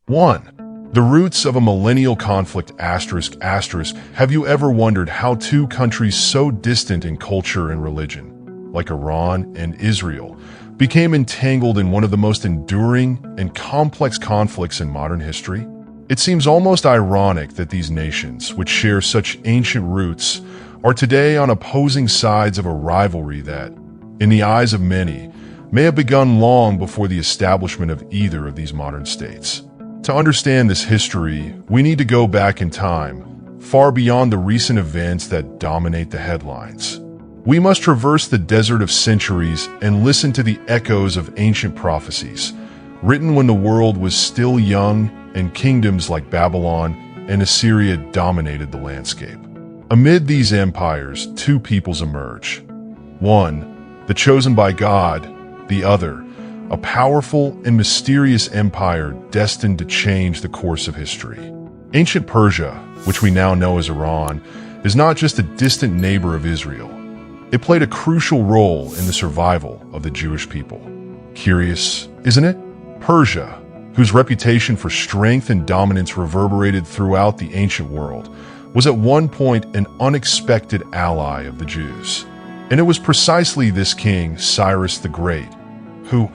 1. The roots of a millennial conflict asterisk asterisk. Have you ever wondered how two countries so distant in culture and religion, like Iran and Israel, became entangled in one of the most enduring and complex conflicts in modern history? It seems almost ironic that these nations, which share such ancient roots, are today on opposing sides of a rivalry that, in the eyes of many, may have begun long before the establishment of either of these modern states. To understand this history, we need to go back in time, far beyond the recent events that dominate the headlines. We must traverse the desert of centuries and listen to the echoes of ancient prophecies, written when the world was still young and kingdoms like Babylon and Assyria dominated the landscape. Amid these empires, two peoples emerge. One, the chosen by God; the other, a powerful and mysterious empire destined to change the course of history. Ancient Persia, which we now know as Iran, is not just a distant neighbor of Israel. It played a crucial role in the survival of the Jewish people. Curious, isn't it? Persia, whose reputation for strength and dominance reverberated throughout the ancient world, was at one point an unexpected ally of the Jews. And it was precisely this king, Cyrus the Great, who,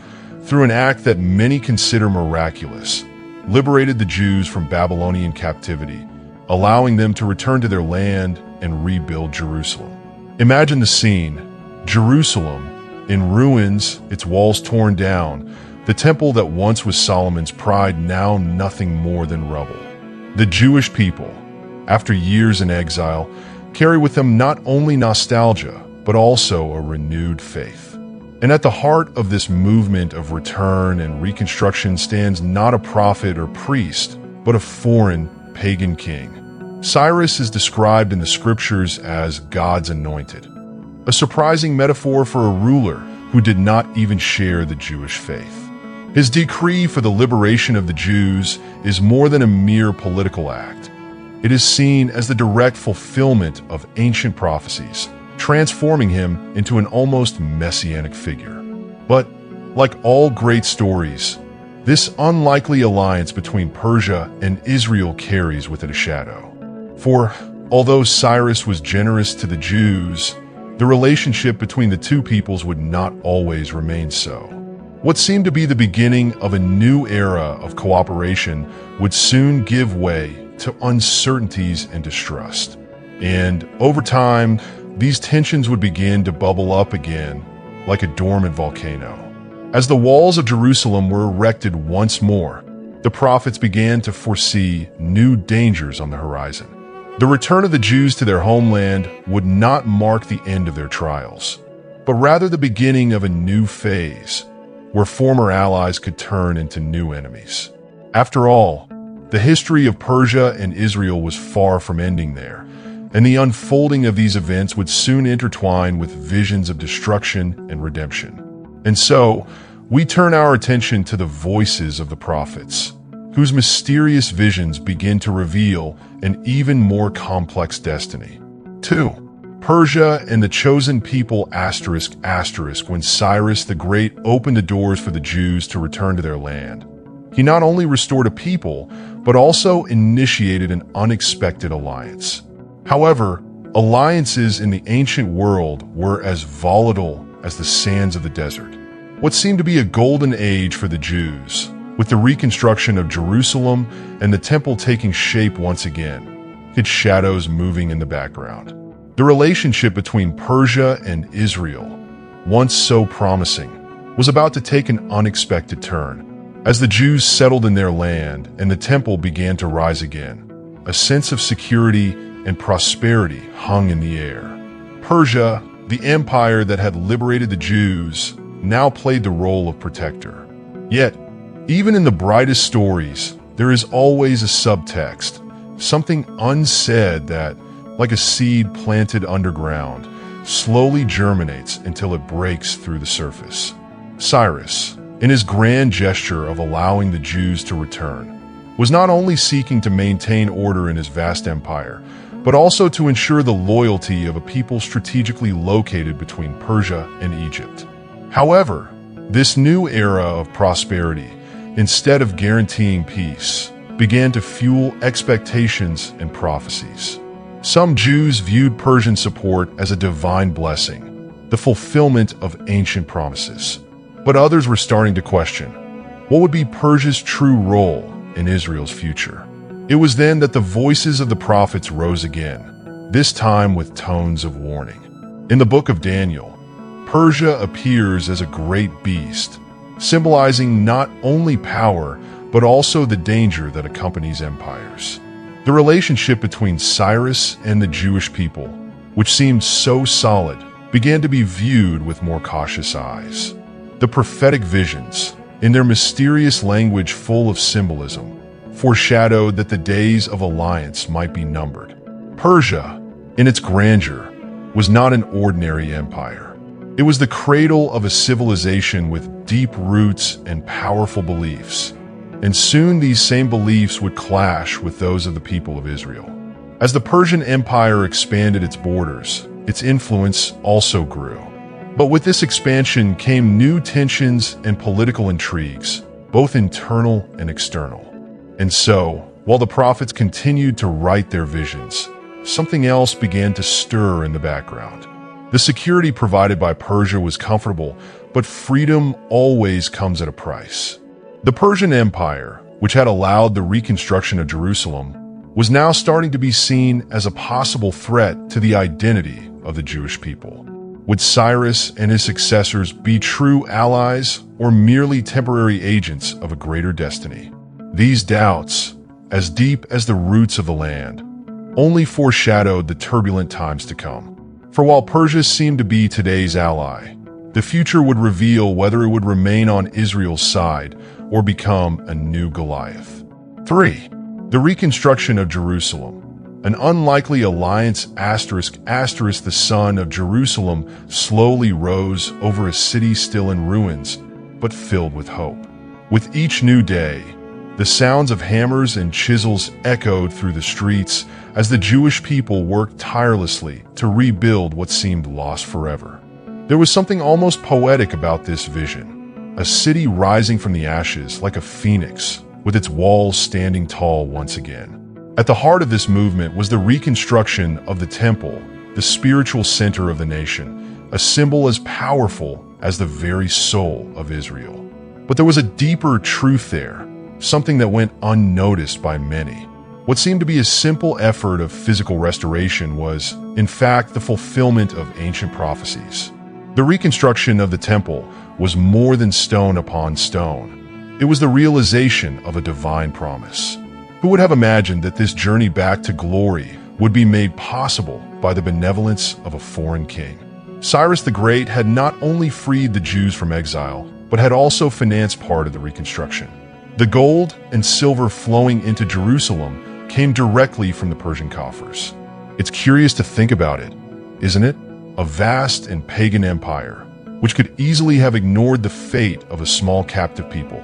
through an act that many consider miraculous, liberated the Jews from Babylonian captivity, allowing them to return to their land and rebuild Jerusalem. Imagine the scene: Jerusalem, in ruins, its walls torn down, the temple that once was Solomon's pride now nothing more than rubble. The Jewish people, after years in exile, carry with them not only nostalgia, but also a renewed faith. And at the heart of this movement of return and reconstruction stands not a prophet or priest, but a foreign, pagan king. Cyrus is described in the scriptures as God's anointed, a surprising metaphor for a ruler who did not even share the Jewish faith. His decree for the liberation of the Jews is more than a mere political act. It is seen as the direct fulfillment of ancient prophecies, transforming him into an almost messianic figure. But, like all great stories, this unlikely alliance between Persia and Israel carries with it a shadow. For, although Cyrus was generous to the Jews, the relationship between the two peoples would not always remain so. What seemed to be the beginning of a new era of cooperation would soon give way to uncertainties and distrust. And over time, these tensions would begin to bubble up again, like a dormant volcano. As the walls of Jerusalem were erected once more, the prophets began to foresee new dangers on the horizon. The return of the Jews to their homeland would not mark the end of their trials, but rather the beginning of a new phase, where former allies could turn into new enemies. After all, the history of Persia and Israel was far from ending there, and the unfolding of these events would soon intertwine with visions of destruction and redemption. And so, we turn our attention to the voices of the prophets, whose mysterious visions begin to reveal an even more complex destiny. 2. Persia and the chosen people asterisk asterisk. When Cyrus the Great opened the doors for the Jews to return to their land, he not only restored a people, but also initiated an unexpected alliance. However, alliances in the ancient world were as volatile as the sands of the desert. What seemed to be a golden age for the Jews, with the reconstruction of Jerusalem and the temple taking shape once again, its shadows moving in the background. The relationship between Persia and Israel, once so promising, was about to take an unexpected turn. As the Jews settled in their land and the temple began to rise again, a sense of security and prosperity hung in the air. Persia, the empire that had liberated the Jews, now played the role of protector. Yet, even in the brightest stories, there is always a subtext, something unsaid that, like a seed planted underground, slowly germinates until it breaks through the surface. Cyrus, in his grand gesture of allowing the Jews to return, was not only seeking to maintain order in his vast empire, but also to ensure the loyalty of a people strategically located between Persia and Egypt. However, this new era of prosperity instead of guaranteeing peace, began to fuel expectations and prophecies. Some Jews viewed Persian support as a divine blessing, the fulfillment of ancient promises. But others were starting to question, what would be Persia's true role in Israel's future? It was then that the voices of the prophets rose again, this time with tones of warning. In the book of Daniel, Persia appears as a great beast, symbolizing not only power, but also the danger that accompanies empires. The relationship between Cyrus and the Jewish people, which seemed so solid, began to be viewed with more cautious eyes. The prophetic visions, in their mysterious language full of symbolism, foreshadowed that the days of alliance might be numbered. Persia, in its grandeur, was not an ordinary empire. It was the cradle of a civilization with deep roots and powerful beliefs. And soon these same beliefs would clash with those of the people of Israel. As the Persian Empire expanded its borders, its influence also grew. But with this expansion came new tensions and political intrigues, both internal and external. And so, while the prophets continued to write their visions, something else began to stir in the background. The security provided by Persia was comfortable, but freedom always comes at a price. The Persian Empire, which had allowed the reconstruction of Jerusalem, was now starting to be seen as a possible threat to the identity of the Jewish people. Would Cyrus and his successors be true allies or merely temporary agents of a greater destiny? These doubts, as deep as the roots of the land, only foreshadowed the turbulent times to come. For while Persia seemed to be today's ally, the future would reveal whether it would remain on Israel's side or become a new Goliath. 3. The reconstruction of Jerusalem. An unlikely alliance ***, the sun of Jerusalem slowly rose over a city still in ruins, but filled with hope. With each new day, the sounds of hammers and chisels echoed through the streets as the Jewish people worked tirelessly to rebuild what seemed lost forever. There was something almost poetic about this vision. A city rising from the ashes like a phoenix, with its walls standing tall once again. At the heart of this movement was the reconstruction of the temple, the spiritual center of the nation, a symbol as powerful as the very soul of Israel. But there was a deeper truth there, something that went unnoticed by many. What seemed to be a simple effort of physical restoration was, in fact, the fulfillment of ancient prophecies. The reconstruction of the temple was more than stone upon stone. It was the realization of a divine promise. Who would have imagined that this journey back to glory would be made possible by the benevolence of a foreign king? Cyrus the Great had not only freed the Jews from exile, but had also financed part of the reconstruction. The gold and silver flowing into Jerusalem came directly from the Persian coffers. It's curious to think about it, isn't it? A vast and pagan empire, which could easily have ignored the fate of a small captive people,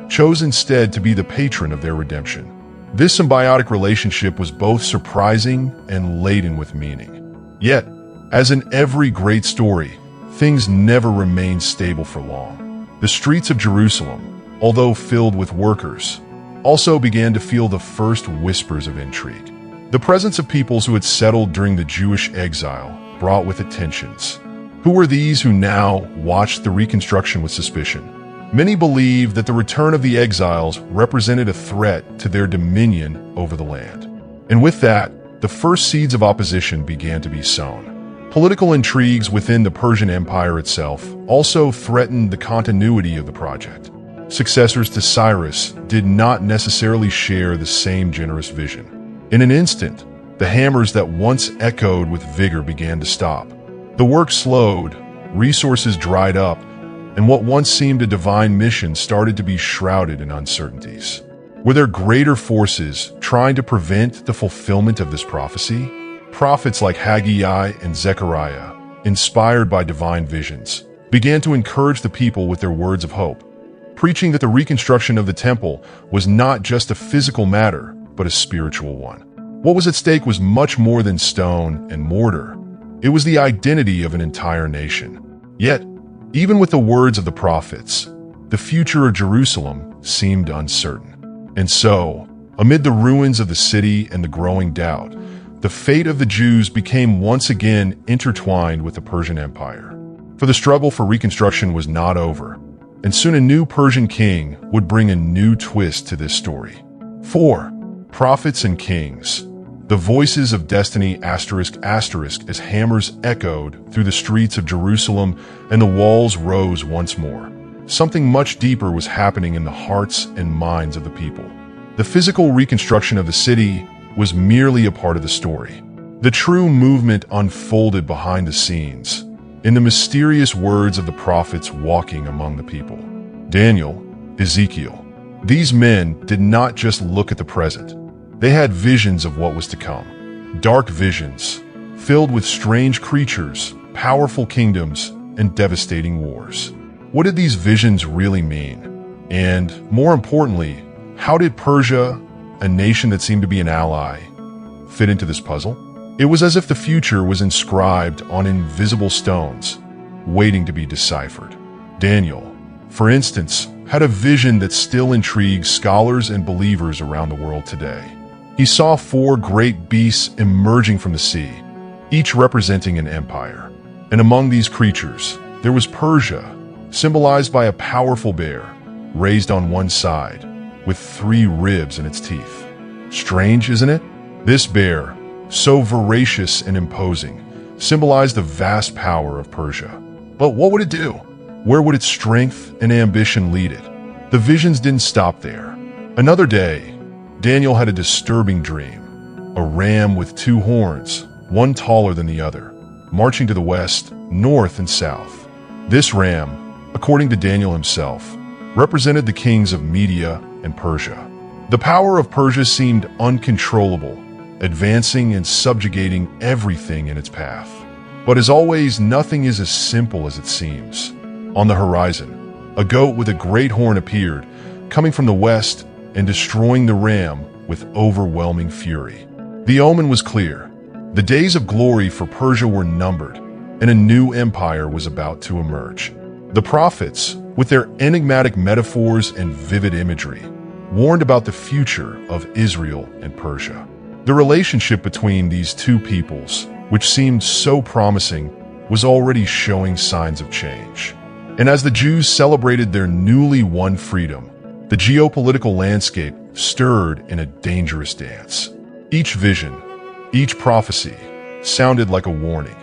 chose instead to be the patron of their redemption. This symbiotic relationship was both surprising and laden with meaning. Yet, as in every great story, things never remained stable for long. The streets of Jerusalem, although filled with workers, also began to feel the first whispers of intrigue. The presence of peoples who had settled during the Jewish exile brought with it tensions. Who were these who now watched the reconstruction with suspicion? Many believed that the return of the exiles represented a threat to their dominion over the land. And with that, the first seeds of opposition began to be sown. Political intrigues within the Persian Empire itself also threatened the continuity of the project. Successors to Cyrus did not necessarily share the same generous vision. In an instant, the hammers that once echoed with vigor began to stop. The work slowed, resources dried up, and what once seemed a divine mission started to be shrouded in uncertainties. Were there greater forces trying to prevent the fulfillment of this prophecy? Prophets like Haggai and Zechariah, inspired by divine visions, began to encourage the people with their words of hope, preaching that the reconstruction of the temple was not just a physical matter, but a spiritual one. What was at stake was much more than stone and mortar. It was the identity of an entire nation. Yet, even with the words of the prophets, the future of Jerusalem seemed uncertain. And so, amid the ruins of the city and the growing doubt, the fate of the Jews became once again intertwined with the Persian Empire. For the struggle for reconstruction was not over, and soon a new Persian king would bring a new twist to this story. 4. Prophets and Kings. The voices of destiny **** as hammers echoed through the streets of Jerusalem and the walls rose once more. Something much deeper was happening in the hearts and minds of the people. The physical reconstruction of the city was merely a part of the story. The true movement unfolded behind the scenes, in the mysterious words of the prophets walking among the people. Daniel, Ezekiel. These men did not just look at the present. They had visions of what was to come. Dark visions, filled with strange creatures, powerful kingdoms, and devastating wars. What did these visions really mean? And, more importantly, how did Persia, a nation that seemed to be an ally, fit into this puzzle? It was as if the future was inscribed on invisible stones, waiting to be deciphered. Daniel, for instance, had a vision that still intrigues scholars and believers around the world today. He saw 4 great beasts emerging from the sea, each representing an empire. And among these creatures, there was Persia, symbolized by a powerful bear, raised on one side, with 3 ribs in its teeth. Strange, isn't it? This bear, so voracious and imposing, symbolized the vast power of Persia. But what would it do? Where would its strength and ambition lead it? The visions didn't stop there. Another day, Daniel had a disturbing dream. A ram with 2 horns, one taller than the other, marching to the west, north, and south. This ram, according to Daniel himself, represented the kings of Media and Persia. The power of Persia seemed uncontrollable, advancing and subjugating everything in its path. But as always, nothing is as simple as it seems. On the horizon, a goat with a great horn appeared, coming from the west and destroying the ram with overwhelming fury. The omen was clear. The days of glory for Persia were numbered, and a new empire was about to emerge. The prophets, with their enigmatic metaphors and vivid imagery, warned about the future of Israel and Persia. The relationship between these two peoples, which seemed so promising, was already showing signs of change. And as the Jews celebrated their newly won freedom, the geopolitical landscape stirred in a dangerous dance. Each vision, each prophecy, sounded like a warning.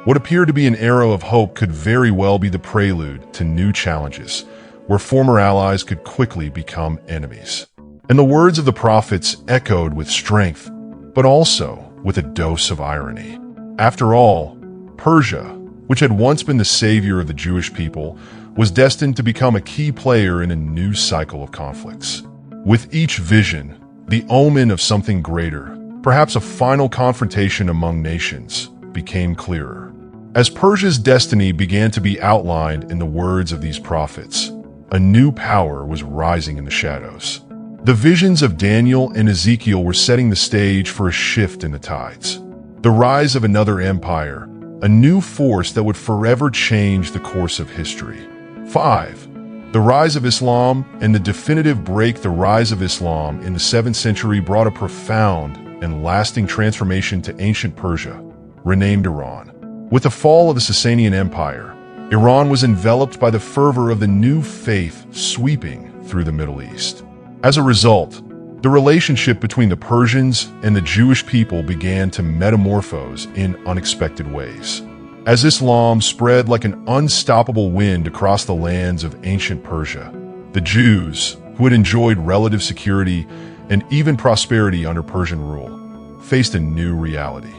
What appeared to be an arrow of hope could very well be the prelude to new challenges, where former allies could quickly become enemies. And the words of the prophets echoed with strength, but also with a dose of irony. After all, Persia, which had once been the savior of the Jewish people, was destined to become a key player in a new cycle of conflicts. With each vision, the omen of something greater, perhaps a final confrontation among nations, became clearer. As Persia's destiny began to be outlined in the words of these prophets, a new power was rising in the shadows. The visions of Daniel and Ezekiel were setting the stage for a shift in the tides. The rise of another empire, a new force that would forever change the course of history. 5. The rise of Islam and the definitive break. The rise of Islam in the 7th century brought a profound and lasting transformation to ancient Persia, renamed Iran. With the fall of the Sasanian Empire, Iran was enveloped by the fervor of the new faith sweeping through the Middle East. As a result, the relationship between the Persians and the Jewish people began to metamorphose in unexpected ways. As Islam spread like an unstoppable wind across the lands of ancient Persia, the Jews, who had enjoyed relative security and even prosperity under Persian rule, faced a new reality.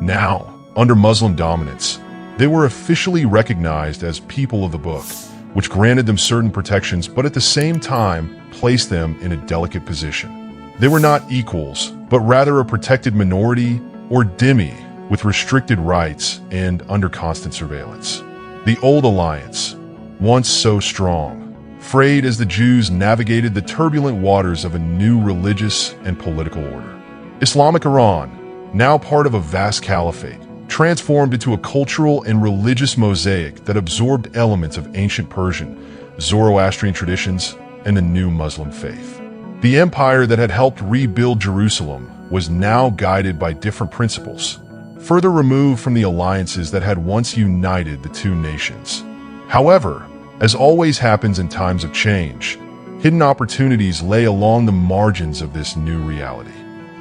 Now, under Muslim dominance, they were officially recognized as people of the book, which granted them certain protections but at the same time placed them in a delicate position. They were not equals, but rather a protected minority or dhimmi with restricted rights and under constant surveillance. The old alliance, once so strong, frayed as the Jews navigated the turbulent waters of a new religious and political order. Islamic Iran, now part of a vast caliphate, transformed into a cultural and religious mosaic that absorbed elements of ancient Persian, Zoroastrian traditions, and the new Muslim faith. The empire that had helped rebuild Jerusalem was now guided by different principles, further removed from the alliances that had once united the two nations. However, as always happens in times of change, hidden opportunities lay along the margins of this new reality.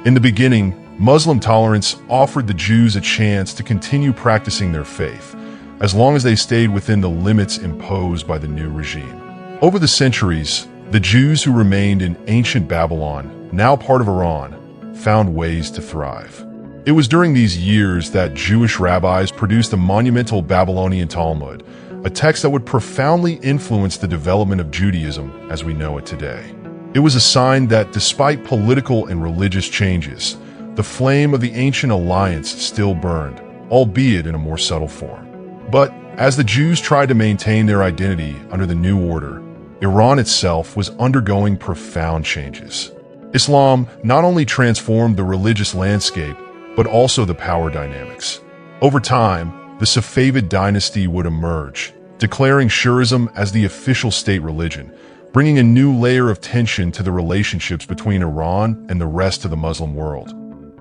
In the beginning, Muslim tolerance offered the Jews a chance to continue practicing their faith, as long as they stayed within the limits imposed by the new regime. Over the centuries, the Jews who remained in ancient Babylon, now part of Iran, found ways to thrive. It was during these years that Jewish rabbis produced a monumental Babylonian Talmud, a text that would profoundly influence the development of Judaism as we know it today. It was a sign that despite political and religious changes, the flame of the ancient alliance still burned, albeit in a more subtle form. But as the Jews tried to maintain their identity under the new order, Iran itself was undergoing profound changes. Islam not only transformed the religious landscape, but also the power dynamics. Over time, the Safavid dynasty would emerge, declaring Shi'ism as the official state religion, bringing a new layer of tension to the relationships between Iran and the rest of the Muslim world.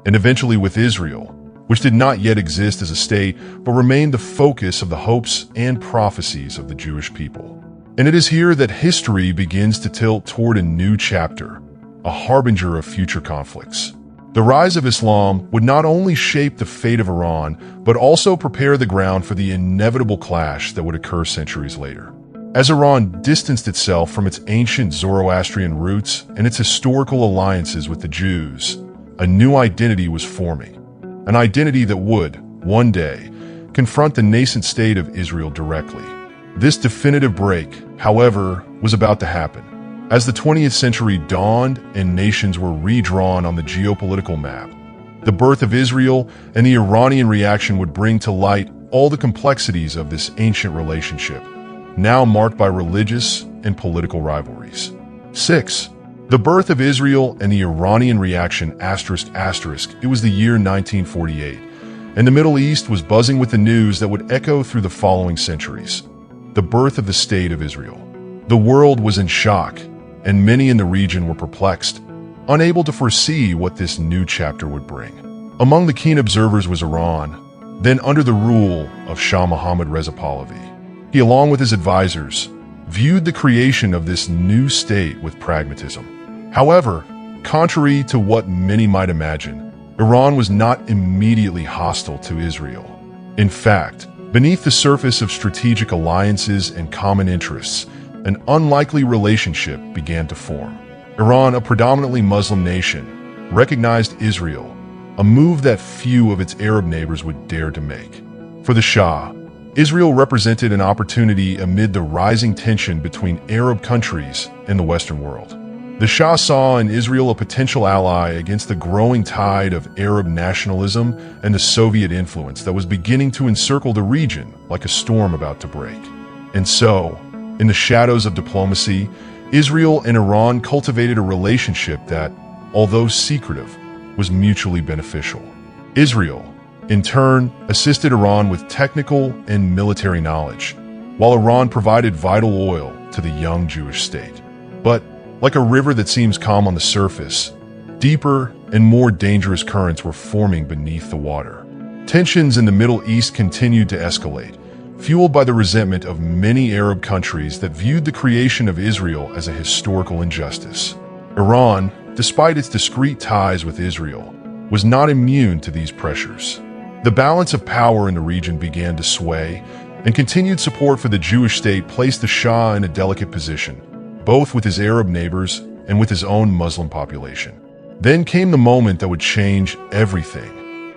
And eventually with Israel, which did not yet exist as a state, but remained the focus of the hopes and prophecies of the Jewish people. And it is here that history begins to tilt toward a new chapter, a harbinger of future conflicts. The rise of Islam would not only shape the fate of Iran, but also prepare the ground for the inevitable clash that would occur centuries later. As Iran distanced itself from its ancient Zoroastrian roots and its historical alliances with the Jews, a new identity was forming, an identity that would, one day, confront the nascent state of Israel directly. This definitive break, however, was about to happen. As the 20th century dawned and nations were redrawn on the geopolitical map, the birth of Israel and the Iranian reaction would bring to light all the complexities of this ancient relationship, now marked by religious and political rivalries. 6. The birth of Israel and the Iranian reaction ***. It was the year 1948, and the Middle East was buzzing with the news that would echo through the following centuries. The birth of the State of Israel. The world was in shock, and many in the region were perplexed, unable to foresee what this new chapter would bring. Among the keen observers was Iran, then under the rule of Shah Mohammad Reza Pahlavi. He, along with his advisors, viewed the creation of this new state with pragmatism. However, contrary to what many might imagine, Iran was not immediately hostile to Israel. In fact, beneath the surface of strategic alliances and common interests, an unlikely relationship began to form. Iran, a predominantly Muslim nation, recognized Israel, a move that few of its Arab neighbors would dare to make. For the Shah, Israel represented an opportunity amid the rising tension between Arab countries and the Western world. The Shah saw in Israel a potential ally against the growing tide of Arab nationalism and the Soviet influence that was beginning to encircle the region like a storm about to break. And so, in the shadows of diplomacy, Israel and Iran cultivated a relationship that, although secretive, was mutually beneficial. Israel, in turn, assisted Iran with technical and military knowledge, while Iran provided vital oil to the young Jewish state. But, like a river that seems calm on the surface, deeper and more dangerous currents were forming beneath the water. Tensions in the Middle East continued to escalate, fueled by the resentment of many Arab countries that viewed the creation of Israel as a historical injustice. Iran, despite its discreet ties with Israel, was not immune to these pressures. The balance of power in the region began to sway, and continued support for the Jewish state placed the Shah in a delicate position, both with his Arab neighbors and with his own Muslim population. Then came the moment that would change everything.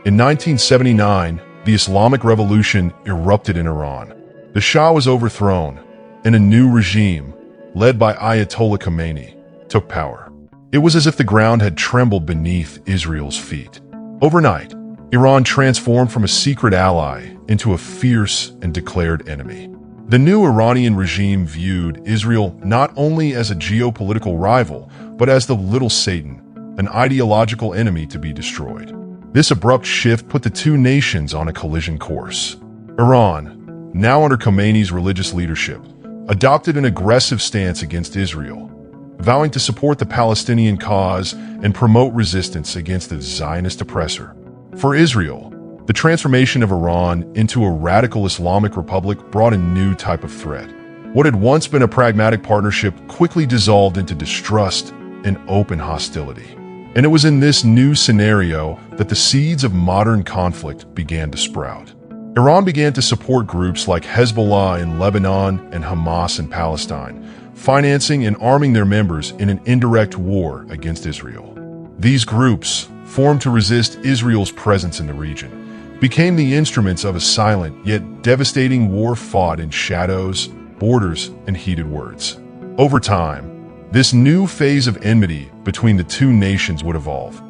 In 1979, the Islamic Revolution erupted in Iran. The Shah was overthrown, and a new regime, led by Ayatollah Khomeini, took power. It was as if the ground had trembled beneath Israel's feet. Overnight, Iran transformed from a secret ally into a fierce and declared enemy. The new Iranian regime viewed Israel not only as a geopolitical rival, but as the little Satan, an ideological enemy to be destroyed. This abrupt shift put the two nations on a collision course. Iran, now under Khomeini's religious leadership, adopted an aggressive stance against Israel, vowing to support the Palestinian cause and promote resistance against the Zionist oppressor. For Israel, the transformation of Iran into a radical Islamic republic brought a new type of threat. What had once been a pragmatic partnership quickly dissolved into distrust and open hostility. And it was in this new scenario that the seeds of modern conflict began to sprout. Iran began to support groups like Hezbollah in Lebanon and Hamas in Palestine, financing and arming their members in an indirect war against Israel. These groups, formed to resist Israel's presence in the region, became the instruments of a silent yet devastating war fought in shadows, borders, and heated words. Over time, this new phase of enmity between the two nations would evolve,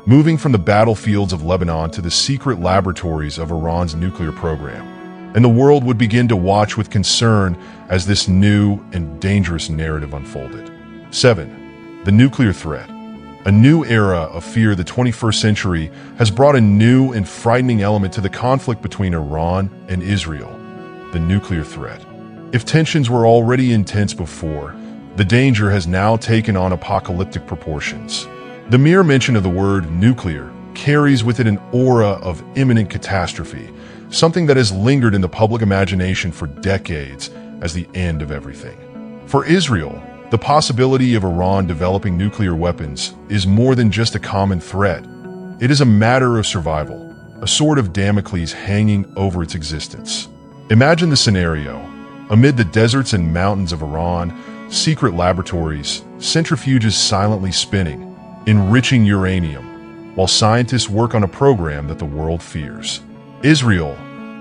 moving from the battlefields of Lebanon to the secret laboratories of Iran's nuclear program. And the world would begin to watch with concern as this new and dangerous narrative unfolded. 7. The nuclear threat. A new era of fear. The 21st century has brought a new and frightening element to the conflict between Iran and Israel: the nuclear threat. If tensions were already intense before, the danger has now taken on apocalyptic proportions. The mere mention of the word nuclear carries with it an aura of imminent catastrophe, something that has lingered in the public imagination for decades as the end of everything. For Israel, the possibility of Iran developing nuclear weapons is more than just a common threat. It is a matter of survival, a sword of Damocles hanging over its existence. Imagine the scenario. Amid the deserts and mountains of Iran, secret laboratories, centrifuges silently spinning, enriching uranium, while scientists work on a program that the world fears. Israel,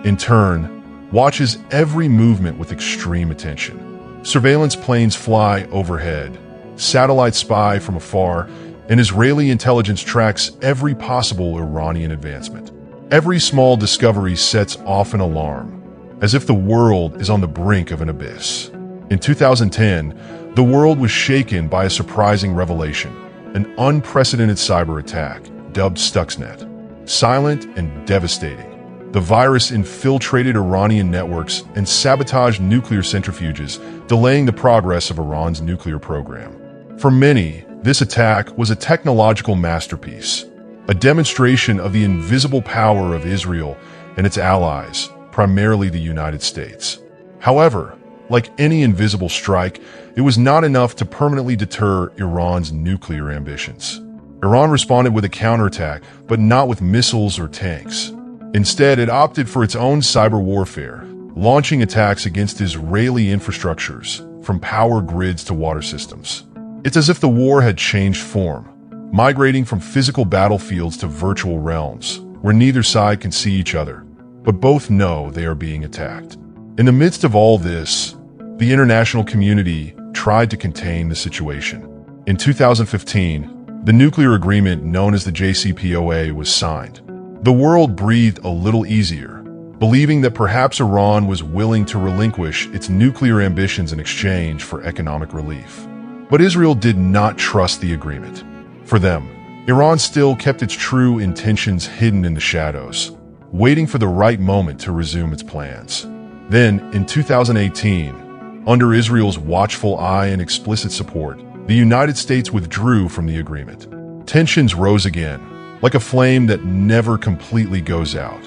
in turn, watches every movement with extreme attention. Surveillance planes fly overhead, satellites spy from afar, and Israeli intelligence tracks every possible Iranian advancement. Every small discovery sets off an alarm, as if the world is on the brink of an abyss. In 2010, the world was shaken by a surprising revelation: an unprecedented cyber attack, dubbed Stuxnet. Silent and devastating, the virus infiltrated Iranian networks and sabotaged nuclear centrifuges, delaying the progress of Iran's nuclear program. For many, this attack was a technological masterpiece, a demonstration of the invisible power of Israel and its allies, primarily the United States. However, like any invisible strike, it was not enough to permanently deter Iran's nuclear ambitions. Iran responded with a counterattack, but not with missiles or tanks. Instead, it opted for its own cyber warfare, launching attacks against Israeli infrastructures, from power grids to water systems. It's as if the war had changed form, migrating from physical battlefields to virtual realms, where neither side can see each other, but both know they are being attacked. In the midst of all this, the international community tried to contain the situation. In 2015, the nuclear agreement known as the JCPOA was signed. The world breathed a little easier, believing that perhaps Iran was willing to relinquish its nuclear ambitions in exchange for economic relief. But Israel did not trust the agreement. For them, Iran still kept its true intentions hidden in the shadows, waiting for the right moment to resume its plans. Then, in 2018, under Israel's watchful eye and explicit support, the United States withdrew from the agreement. Tensions rose again, like a flame that never completely goes out.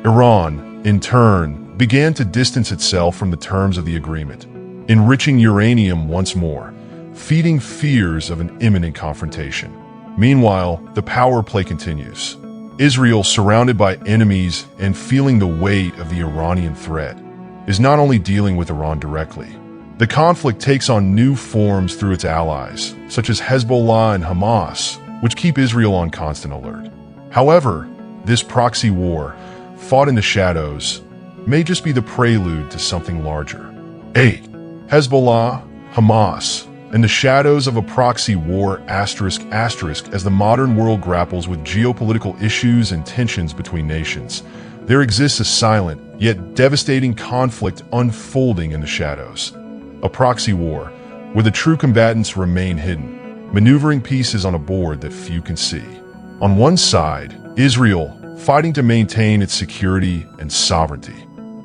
Iran, in turn, began to distance itself from the terms of the agreement, enriching uranium once more, feeding fears of an imminent confrontation. Meanwhile, the power play continues. Israel, surrounded by enemies and feeling the weight of the Iranian threat, is not only dealing with Iran directly. The conflict takes on new forms through its allies, such as Hezbollah and Hamas, which keep Israel on constant alert. However, this proxy war, fought in the shadows, may just be the prelude to something larger. 8. Hezbollah, Hamas, and the shadows of a proxy war as the modern world grapples with geopolitical issues and tensions between nations. There exists a silent, yet devastating conflict unfolding in the shadows. A proxy war, where the true combatants remain hidden, maneuvering pieces on a board that few can see. On one side, Israel, fighting to maintain its security and sovereignty.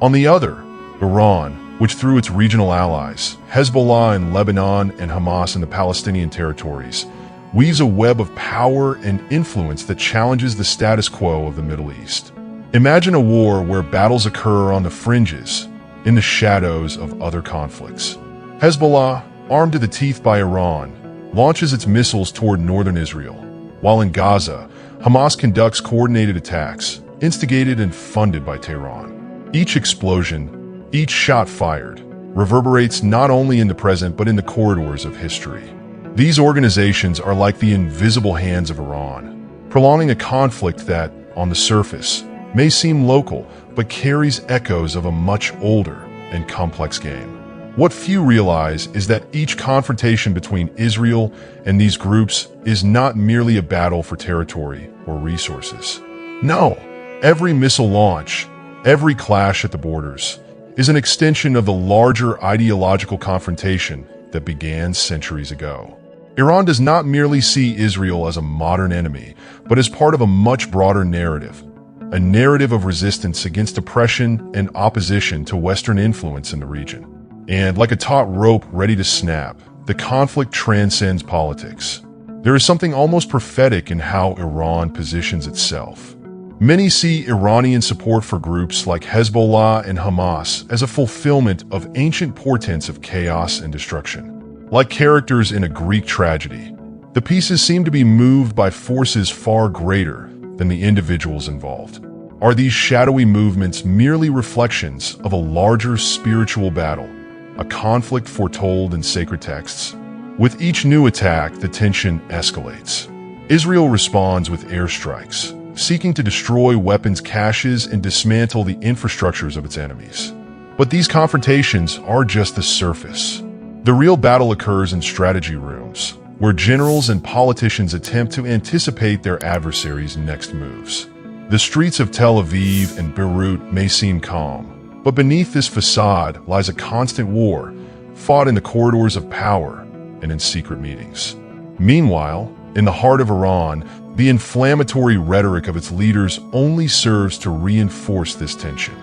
On the other, Iran, which through its regional allies, Hezbollah in Lebanon and Hamas in the Palestinian territories, weaves a web of power and influence that challenges the status quo of the Middle East. Imagine a war where battles occur on the fringes, in the shadows of other conflicts. Hezbollah, armed to the teeth by Iran, launches its missiles toward northern Israel, while in Gaza, Hamas conducts coordinated attacks, instigated and funded by Tehran. Each explosion, each shot fired, reverberates not only in the present but in the corridors of history. These organizations are like the invisible hands of Iran, prolonging a conflict that, on the surface, may seem local but carries echoes of a much older and complex game. What few realize is that each confrontation between Israel and these groups is not merely a battle for territory or resources. No, every missile launch, every clash at the borders, is an extension of the larger ideological confrontation that began centuries ago. Iran does not merely see Israel as a modern enemy, but as part of a much broader narrative, a narrative of resistance against oppression and opposition to Western influence in the region. And like a taut rope ready to snap, the conflict transcends politics. There is something almost prophetic in how Iran positions itself. Many see Iranian support for groups like Hezbollah and Hamas as a fulfillment of ancient portents of chaos and destruction. Like characters in a Greek tragedy, the pieces seem to be moved by forces far greater than the individuals involved. Are these shadowy movements merely reflections of a larger spiritual battle, a conflict foretold in sacred texts? With each new attack, the tension escalates. Israel responds with airstrikes, seeking to destroy weapons caches and dismantle the infrastructures of its enemies. But these confrontations are just the surface. The real battle occurs in strategy rooms, where generals and politicians attempt to anticipate their adversaries' next moves. The streets of Tel Aviv and Beirut may seem calm, but beneath this facade lies a constant war, fought in the corridors of power and in secret meetings. Meanwhile, in the heart of Iran, the inflammatory rhetoric of its leaders only serves to reinforce this tension.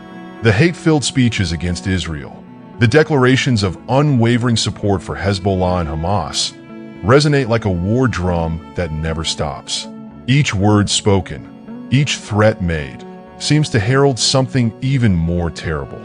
The hate-filled speeches against Israel, the declarations of unwavering support for Hezbollah and Hamas, resonate like a war drum that never stops. Each word spoken, each threat made, seems to herald something even more terrible.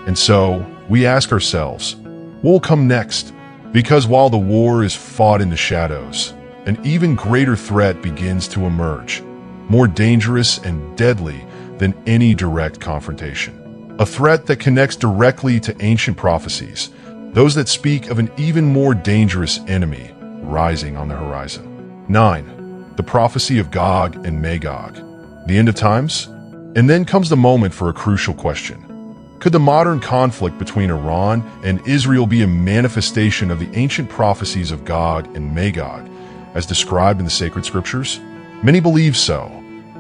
And so, we ask ourselves, what will come next? Because while the war is fought in the shadows, an even greater threat begins to emerge, more dangerous and deadly than any direct confrontation. A threat that connects directly to ancient prophecies, those that speak of an even more dangerous enemy rising on the horizon. 9. The prophecy of Gog and Magog. The end of times? And then comes the moment for a crucial question. Could the modern conflict between Iran and Israel be a manifestation of the ancient prophecies of Gog and Magog, as described in the sacred scriptures? Many believe so.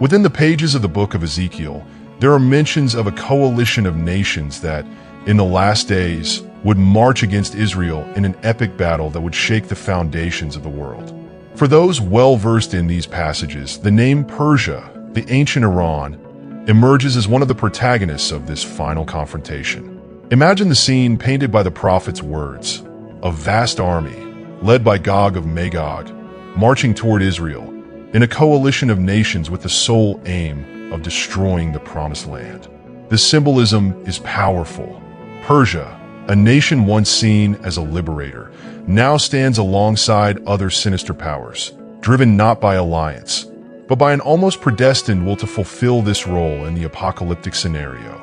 Within the pages of the book of Ezekiel, there are mentions of a coalition of nations that, in the last days, would march against Israel in an epic battle that would shake the foundations of the world. For those well-versed in these passages, the name Persia, the ancient Iran, emerges as one of the protagonists of this final confrontation. Imagine the scene painted by the prophet's words: a vast army, led by Gog of Magog, marching toward Israel, in a coalition of nations with the sole aim of destroying the Promised Land. The symbolism is powerful. Persia, a nation once seen as a liberator, now stands alongside other sinister powers, driven not by alliance, but by an almost predestined will to fulfill this role in the apocalyptic scenario.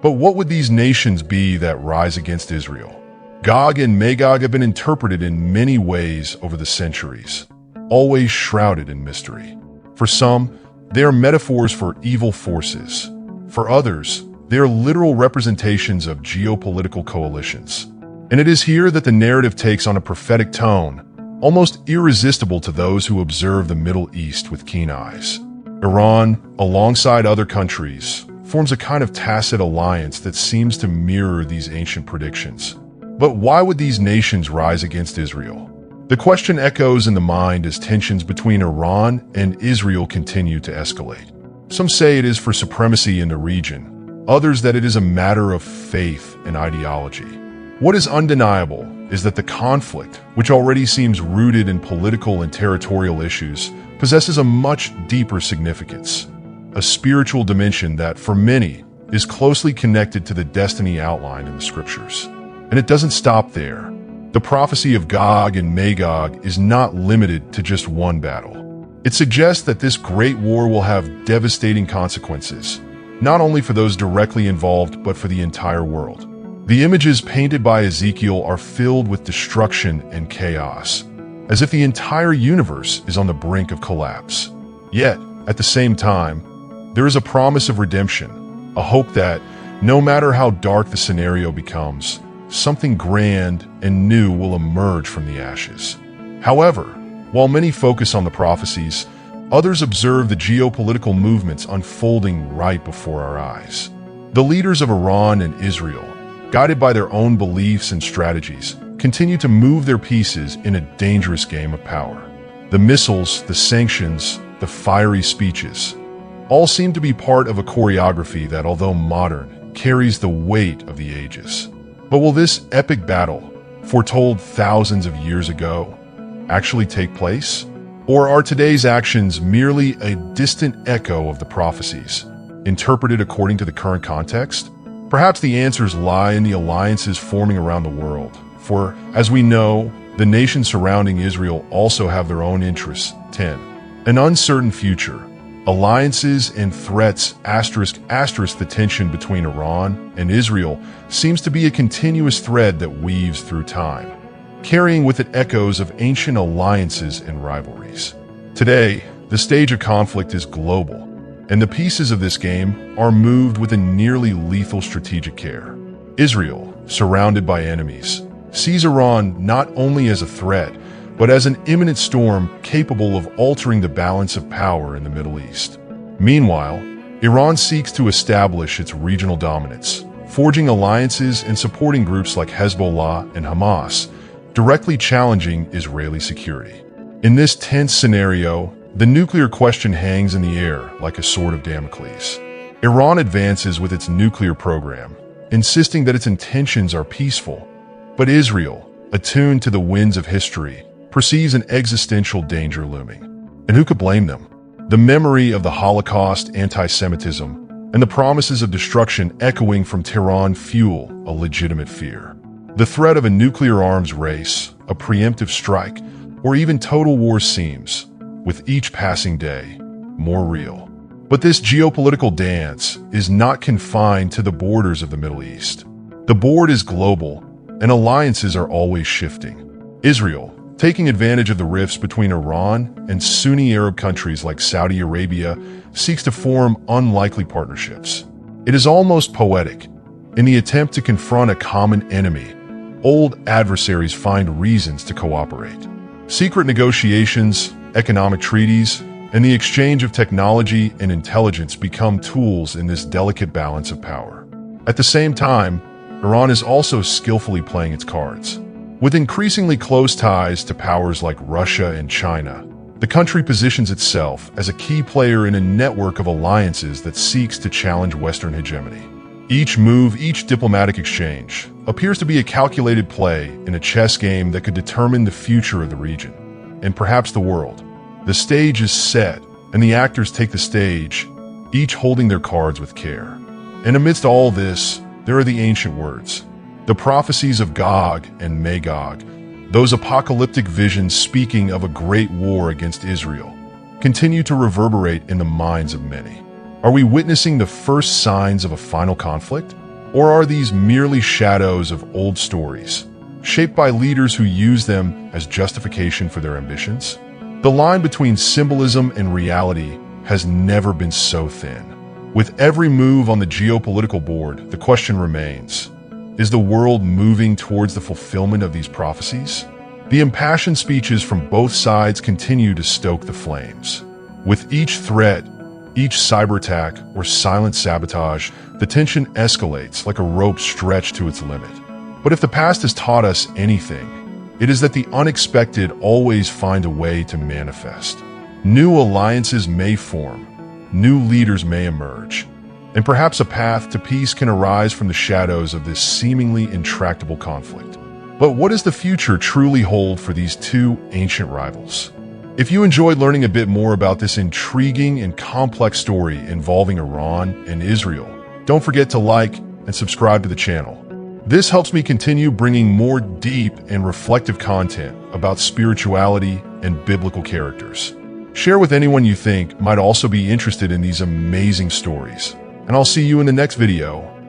But what would these nations be that rise against Israel? Gog and Magog have been interpreted in many ways over the centuries, always shrouded in mystery. For some, they are metaphors for evil forces. For others, they are literal representations of geopolitical coalitions. And it is here that the narrative takes on a prophetic tone, almost irresistible to those who observe the Middle East with keen eyes. Iran, alongside other countries, forms a kind of tacit alliance that seems to mirror these ancient predictions. But why would these nations rise against Israel? The question echoes in the mind as tensions between Iran and Israel continue to escalate. Some say it is for supremacy in the region, others that it is a matter of faith and ideology. What is undeniable is that the conflict, which already seems rooted in political and territorial issues, possesses a much deeper significance, a spiritual dimension that, for many, is closely connected to the destiny outlined in the scriptures. And it doesn't stop there. The prophecy of Gog and Magog is not limited to just one battle. It suggests that this great war will have devastating consequences, not only for those directly involved, but for the entire world. The images painted by Ezekiel are filled with destruction and chaos, as if the entire universe is on the brink of collapse. Yet, at the same time, there is a promise of redemption, a hope that, no matter how dark the scenario becomes, something grand and new will emerge from the ashes. However, while many focus on the prophecies, others observe the geopolitical movements unfolding right before our eyes. The leaders of Iran and Israel, guided by their own beliefs and strategies, continue to move their pieces in a dangerous game of power. The missiles, the sanctions, the fiery speeches, all seem to be part of a choreography that, although modern, carries the weight of the ages. But will this epic battle, foretold thousands of years ago, actually take place? Or are today's actions merely a distant echo of the prophecies, interpreted according to the current context? Perhaps the answers lie in the alliances forming around the world. For, as we know, the nations surrounding Israel also have their own interests. 10. An uncertain future. Alliances and threats *** the tension between Iran and Israel seems to be a continuous thread that weaves through time, carrying with it echoes of ancient alliances and rivalries. Today, the stage of conflict is global, and the pieces of this game are moved with a nearly lethal strategic care. Israel, surrounded by enemies, sees Iran not only as a threat, but as an imminent storm capable of altering the balance of power in the Middle East. Meanwhile, Iran seeks to establish its regional dominance, forging alliances and supporting groups like Hezbollah and Hamas, directly challenging Israeli security. In this tense scenario, the nuclear question hangs in the air like a sword of Damocles. Iran advances with its nuclear program, insisting that its intentions are peaceful, but Israel, attuned to the winds of history, perceives an existential danger looming. And who could blame them? The memory of the Holocaust, anti-Semitism, and the promises of destruction echoing from Tehran fuel a legitimate fear. The threat of a nuclear arms race, a preemptive strike, or even total war seems, with each passing day, more real. But this geopolitical dance is not confined to the borders of the Middle East. The board is global, and alliances are always shifting. Israel, taking advantage of the rifts between Iran and Sunni Arab countries like Saudi Arabia, seeks to form unlikely partnerships. It is almost poetic. In the attempt to confront a common enemy, old adversaries find reasons to cooperate. Secret negotiations, economic treaties, and the exchange of technology and intelligence become tools in this delicate balance of power. At the same time, Iran is also skillfully playing its cards. With increasingly close ties to powers like Russia and China, the country positions itself as a key player in a network of alliances that seeks to challenge Western hegemony. Each move, each diplomatic exchange, appears to be a calculated play in a chess game that could determine the future of the region, and perhaps the world. The stage is set, and the actors take the stage, each holding their cards with care. And amidst all this, there are the ancient words. The prophecies of Gog and Magog, those apocalyptic visions speaking of a great war against Israel, continue to reverberate in the minds of many. Are we witnessing the first signs of a final conflict? Or are these merely shadows of old stories, shaped by leaders who use them as justification for their ambitions? The line between symbolism and reality has never been so thin. With every move on the geopolitical board, the question remains, is the world moving towards the fulfillment of these prophecies? The impassioned speeches from both sides continue to stoke the flames. With each threat, each cyber attack or silent sabotage, the tension escalates like a rope stretched to its limit. But if the past has taught us anything, it is that the unexpected always find a way to manifest. New alliances may form, new leaders may emerge, and perhaps a path to peace can arise from the shadows of this seemingly intractable conflict. But what does the future truly hold for these two ancient rivals? If you enjoyed learning a bit more about this intriguing and complex story involving Iran and Israel, don't forget to like and subscribe to the channel. This helps me continue bringing more deep and reflective content about spirituality and biblical characters. Share with anyone you think might also be interested in these amazing stories. And I'll see you in the next video.